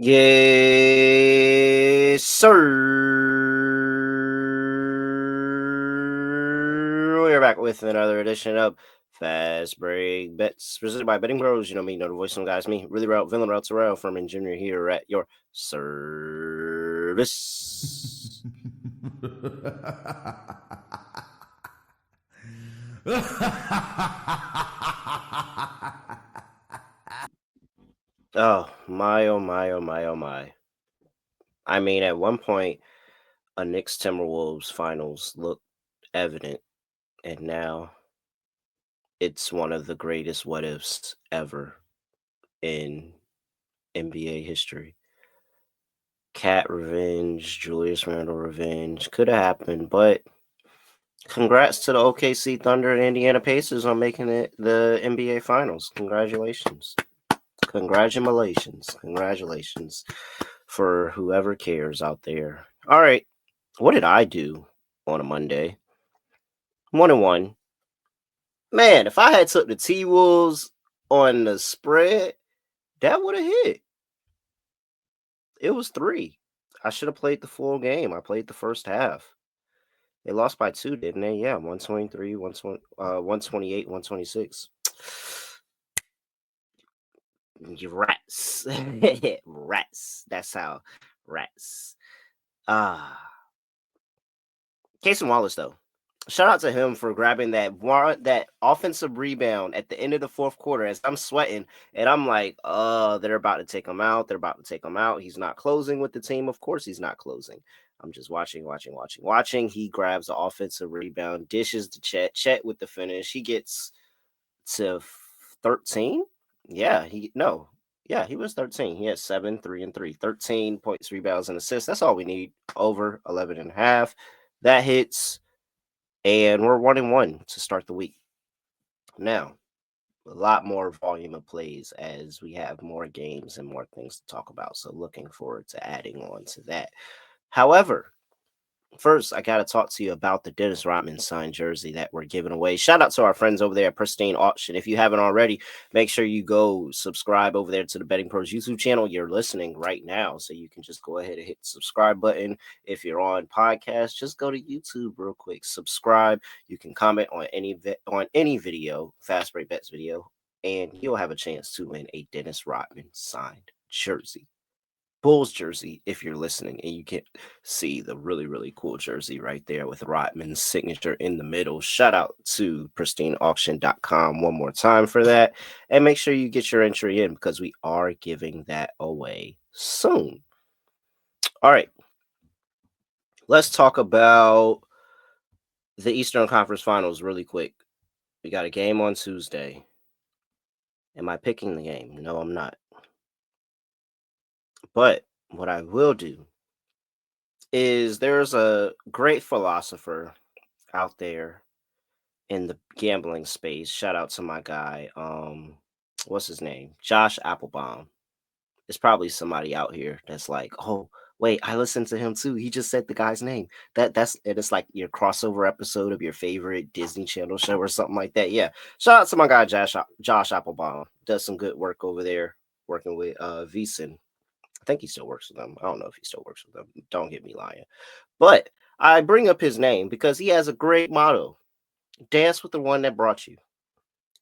Yes, sir. We're back with another edition of Fast Break Bets presented by BettingPros. You know me, know the voice of guys, me, really route, villain route, Terrell Furman Jr. here at your service. Oh my, oh my, oh my, oh my. I mean, at one point, a Knicks Timberwolves finals looked evident, and now it's one of the greatest what ifs ever in NBA history. Cat revenge, Julius Randle revenge could have happened, but congrats to the OKC Thunder and Indiana Pacers on making it the NBA Finals. Congratulations. Congratulations for whoever cares out there. All right. What did I do on a Monday? 1-1. Man, if I had took the T-Wolves on the spread, that would have hit. It was 3. I should have played the full game. I played the first half. They lost by 2, didn't they? Yeah, 123, 128, 126. You rats. Rats. That's how rats. Ah. Cason Wallace, though. Shout out to him for grabbing that offensive rebound at the end of the fourth quarter as I'm sweating and I'm like, they're about to take him out. They're about to take him out. He's not closing with the team. Of course he's not closing. I'm just watching. He grabs the offensive rebound, dishes to Chet. Chet with the finish. He gets to 13. Yeah, he was 13. He had 7, 3, and 3. 13 points, rebounds, and assists. That's all we need. Over 11 and a half. That hits. And we're 1-1 to start the week. Now, a lot more volume of plays as we have more games and more things to talk about. So looking forward to adding on to that. However, first, I got to talk to you about the Dennis Rodman signed jersey that we're giving away. Shout out to our friends over there at Pristine Auction. If you haven't already, make sure you go subscribe over there to the Betting Pros YouTube channel. You're listening right now, so you can just go ahead and hit the subscribe button. If you're on podcast, just go to YouTube real quick, subscribe. You can comment on any video, Fast Break Bets video, and you'll have a chance to win a Dennis Rodman signed jersey. Bulls jersey if you're listening, and you can see the really, really cool jersey right there with Rodman's signature in the middle. Shout out to pristineauction.com one more time for that. And make sure you get your entry in because we are giving that away soon. All right. Let's talk about the Eastern Conference Finals really quick. We got a game on Tuesday. Am I picking the game? No, I'm not. But what I will do is there's a great philosopher out there in the gambling space. Shout out to my guy. What's his name? Josh Applebaum. It's probably somebody out here that's like, oh, wait, I listened to him too. He just said the guy's name. It's like your crossover episode of your favorite Disney Channel show or something like that. Yeah. Shout out to my guy Josh Applebaum. Does some good work over there working with VSiN. I think he still works with them. I don't know if he still works with them. Don't get me lying. But I bring up his name because he has a great motto. Dance with the one that brought you.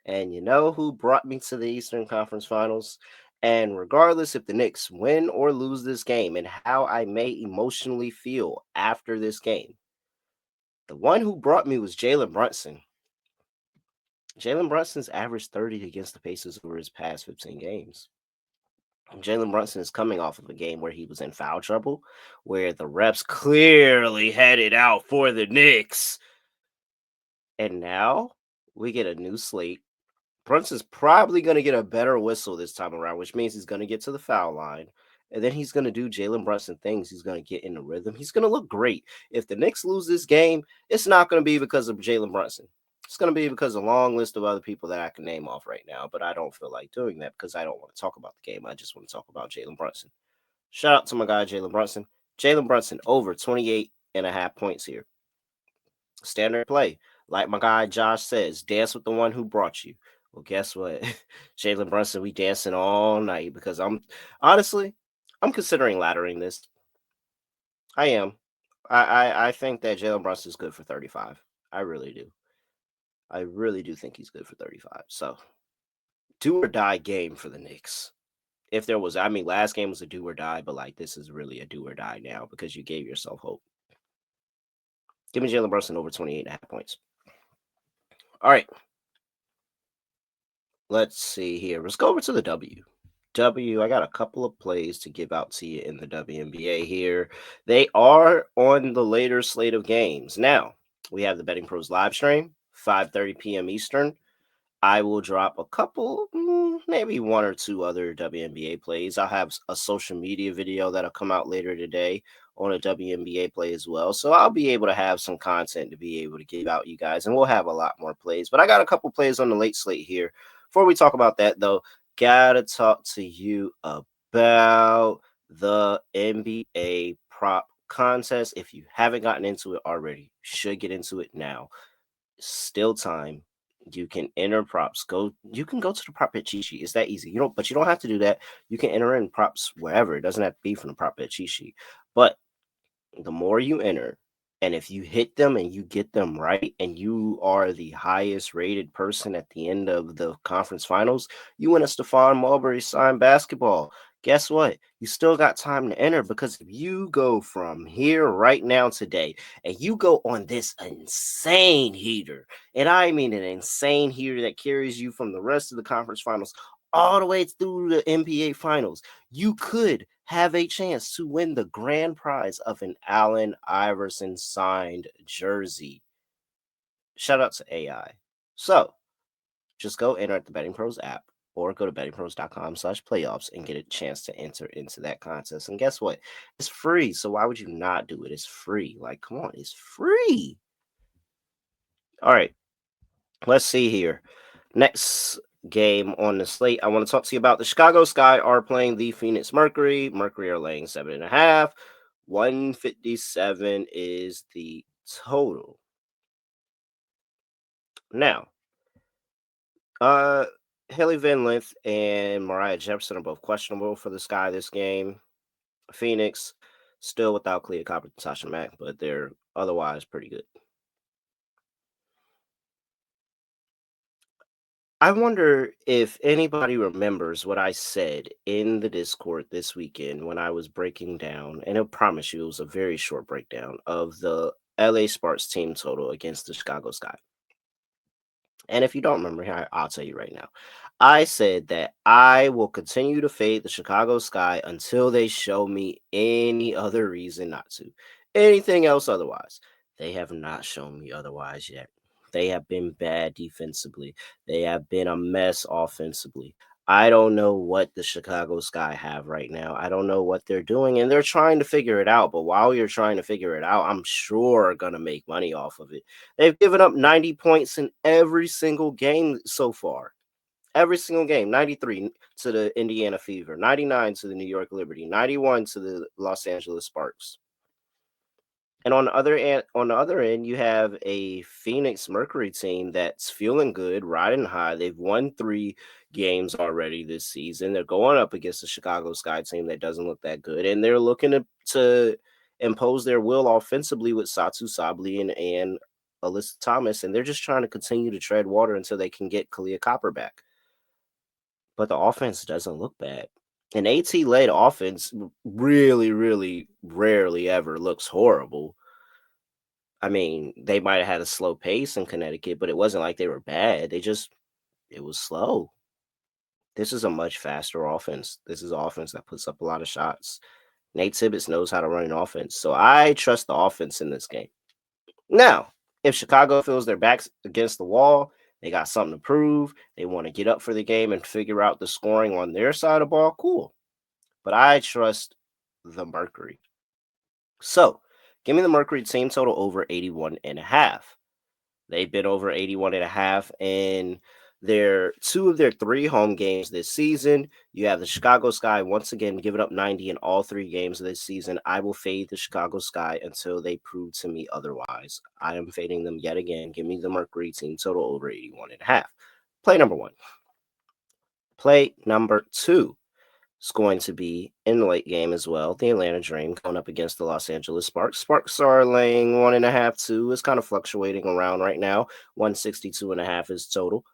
And you know who brought me to the Eastern Conference Finals? And regardless if the Knicks win or lose this game and how I may emotionally feel after this game, the one who brought me was Jalen Brunson. Jalen Brunson's averaged 30 against the Pacers over his past 15 games. Jalen Brunson is coming off of a game where he was in foul trouble, where the refs clearly had it out for the Knicks. And now we get a new slate. Brunson's probably going to get a better whistle this time around, which means he's going to get to the foul line. And then he's going to do Jalen Brunson things. He's going to get in the rhythm. He's going to look great. If the Knicks lose this game, it's not going to be because of Jalen Brunson. It's going to be because of a long list of other people that I can name off right now. But I don't feel like doing that because I don't want to talk about the game. I just want to talk about Jalen Brunson. Shout out to my guy, Jalen Brunson. Jalen Brunson over 28.5 points here. Standard play. Like my guy Josh says, dance with the one who brought you. Well, guess what? Jalen Brunson, we dancing all night because I'm honestly, I'm considering laddering this. I am. I think that Jalen Brunson is good for 35. I really do. I really do think he's good for 35. So do or die game for the Knicks. If there was, I mean, last game was a do or die, but like this is really a do or die now because you gave yourself hope. Give me Jalen Brunson over 28.5 points. All right. Let's see here. Let's go over to the W. I got a couple of plays to give out to you in the WNBA here. They are on the later slate of games. Now, we have the Betting Pros live stream, 5:30 p.m. Eastern. I will drop a couple, maybe one or two other WNBA plays. I'll have a social media video that'll come out later today on a WNBA play as well. So I'll be able to have some content to be able to give out you guys, and we'll have a lot more plays. But I got a couple plays on the late slate here. Before we talk about that, though, gotta talk to you about the NBA prop contest. If you haven't gotten into it already, you should get into it now. Still time. You can enter props. You can go to the prop bet cheat sheet. It's that easy. But you don't have to do that. You can enter in props wherever. It doesn't have to be from the prop bet cheat sheet. But the more you enter, and if you hit them and you get them right, and you are the highest rated person at the end of the conference finals, you win a Stephon Marbury signed basketball. Guess what? You still got time to enter, because if you go from here right now today and you go on this insane heater, and I mean an insane heater that carries you from the rest of the conference finals all the way through the NBA finals, you could have a chance to win the grand prize of an Allen Iverson signed jersey. Shout out to AI. So just go enter at the Betting Pros app or go to bettingpros.com/playoffs and get a chance to enter into that contest. And guess what? It's free. So why would you not do it? It's free. Like, come on, it's free. All right. Let's see here. Next game on the slate, I want to talk to you about the Chicago Sky are playing the Phoenix Mercury. Mercury are laying 7.5. 157 is the total. Now, Haley Van Lith and Mariah Jefferson are both questionable for the Sky this game. Phoenix still without Clea Copper and Tasha Mack, but they're otherwise pretty good. I wonder if anybody remembers what I said in the Discord this weekend when I was breaking down, and I promise you it was a very short breakdown of the LA Sparks team total against the Chicago Sky. And if you don't remember, I'll tell you right now. I said that I will continue to fade the Chicago Sky until they show me any other reason not to. Anything else otherwise. They have not shown me otherwise yet. They have been bad defensively. They have been a mess offensively. I don't know what the Chicago Sky have right now. I don't know what they're doing, and they're trying to figure it out. But while you're trying to figure it out, I'm sure going to make money off of it. They've given up 90 points in every single game so far. Every single game. 93 to the Indiana Fever, 99 to the New York Liberty, 91 to the Los Angeles Sparks. And on the other end, you have a Phoenix Mercury team that's feeling good, riding high. They've won 3 games already this season. They're going up against the Chicago Sky team that doesn't look that good, and they're looking to impose their will offensively with Satu Sabli and Alyssa Thomas, and they're just trying to continue to tread water until they can get Kalia Copper back. But the offense doesn't look bad. An AT-led offense really, really rarely ever looks horrible. I mean, they might have had a slow pace in Connecticut, but it wasn't like they were bad. It was slow. This is a much faster offense. This is an offense that puts up a lot of shots. Nate Tibbetts knows how to run an offense. So I trust the offense in this game. Now, if Chicago feels their backs against the wall, they got something to prove, they want to get up for the game and figure out the scoring on their side of the ball, cool. But I trust the Mercury. So give me the Mercury team total over 81.5. They've been over 81.5 in their 2 of their 3 home games this season. You have the Chicago Sky once again giving up 90 in all 3 games of this season. I will fade the Chicago Sky until they prove to me otherwise. I am fading them yet again. Give me the Mercury team total over 81.5. Play number 1. Play number 2. is going to be in the late game as well. The Atlanta Dream going up against the Los Angeles Sparks. Sparks are laying 1.5, 2. It's kind of fluctuating around right now. 162.5 is total.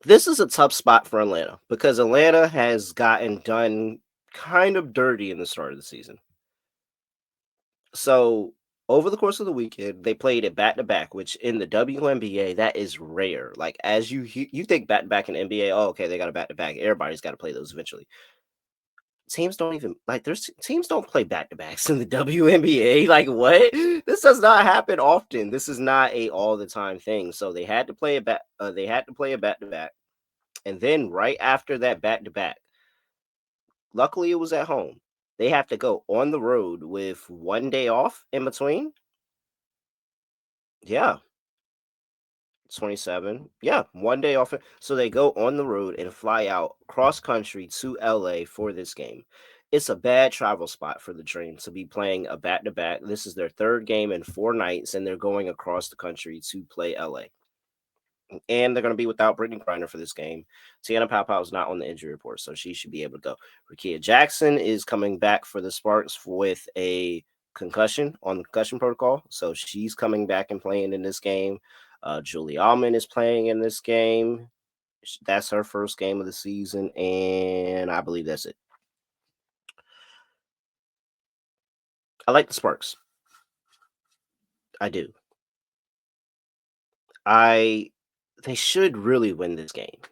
This is a tough spot for Atlanta because Atlanta has gotten done kind of dirty in the start of the season. So over the course of the weekend, they played it back to back, which in the WNBA that is rare. Like as you think back to back in NBA, oh okay, they got a back to back. Everybody's got to play those eventually. Teams don't even like there's teams don't play back to backs in the WNBA. Like what? This does not happen often. This is not a all the time thing. So they had to play a back. They had to play a back to back, and then right after that back to back, luckily it was at home. They have to go on the road with 1 day off in between. Yeah, 27. Yeah, 1 day off. So they go on the road and fly out cross country to LA for this game. It's a bad travel spot for the Dream to be playing a back to back. This is their third game in 4 nights, and they're going across the country to play LA. And they're going to be without Brittany Griner for this game. Tiana Paopao is not on the injury report, so she should be able to go. Rakia Jackson is coming back for the Sparks with a concussion on the concussion protocol, so she's coming back and playing in this game. Julie Allman is playing in this game. That's her first game of the season, and I believe that's it. I like the Sparks. I do. They should really win this game.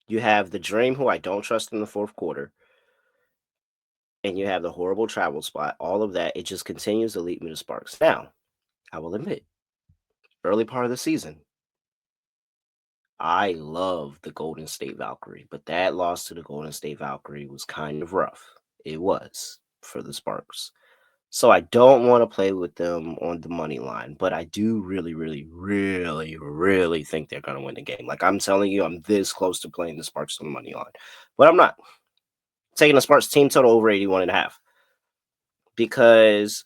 You have the Dream, who I don't trust in the fourth quarter, and you have the horrible travel spot. All of that, it just continues to lead me to Sparks. Now, I will admit, early part of the season, I love the Golden State Valkyrie, but that loss to the Golden State Valkyrie was kind of rough. It was for the Sparks. So I don't want to play with them on the money line, but I do really, really, really, really think they're going to win the game. Like I'm telling you, I'm this close to playing the Sparks on the money line, but I'm not taking the Sparks team total over 81.5 because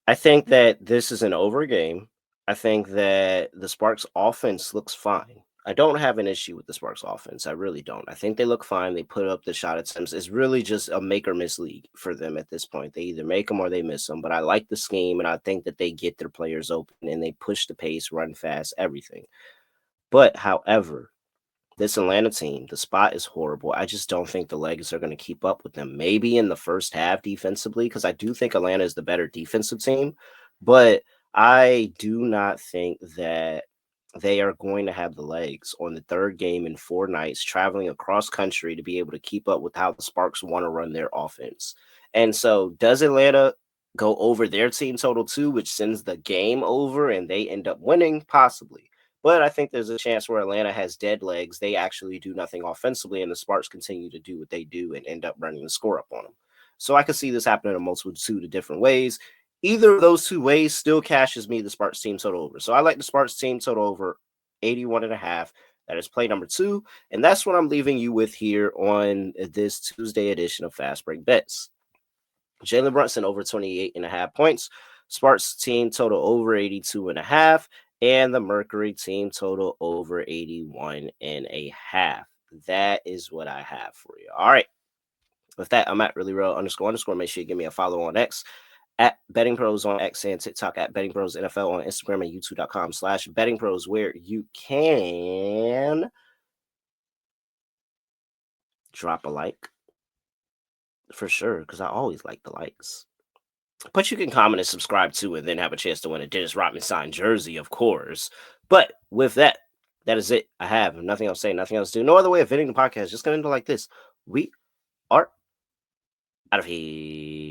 I think that this is an over game. I think that the Sparks offense looks fine. I don't have an issue with the Sparks offense. I really don't. I think they look fine. They put up the shot attempts. It's really just a make or miss league for them at this point. They either make them or they miss them. But I like the scheme, and I think that they get their players open and they push the pace, run fast, everything. But however, this Atlanta team, the spot is horrible. I just don't think the legs are going to keep up with them. Maybe in the first half defensively, because I do think Atlanta is the better defensive team, but I do not think that they are going to have the legs on the third game in 4 nights, traveling across country to be able to keep up with how the Sparks want to run their offense. And so, does Atlanta go over their team total too, which sends the game over and they end up winning? Possibly. But I think there's a chance where Atlanta has dead legs. They actually do nothing offensively, and the Sparks continue to do what they do and end up running the score up on them. So I could see this happening in a multitude of different ways. Either of those two ways still cashes me the Sparks team total over. So I like the Sparks team total over 81.5. That is play number 2. And that's what I'm leaving you with here on this Tuesday edition of Fast Break Bets. Jalen Brunson over 28.5 points. Sparks team total over 82.5. And the Mercury team total over 81.5. That is what I have for you. All right. With that, I'm at really real __. Make sure you give me a follow on X at BettingPros on X and TikTok at BettingPros NFL on Instagram and YouTube.com/BettingPros, where you can drop a like for sure, because I always like the likes. But you can comment and subscribe too, and then have a chance to win a Dennis Rodman signed jersey, of course. But with that, that is it. I have nothing else to say, nothing else to do. No other way of ending the podcast. Just going to end it like this. We are out of here.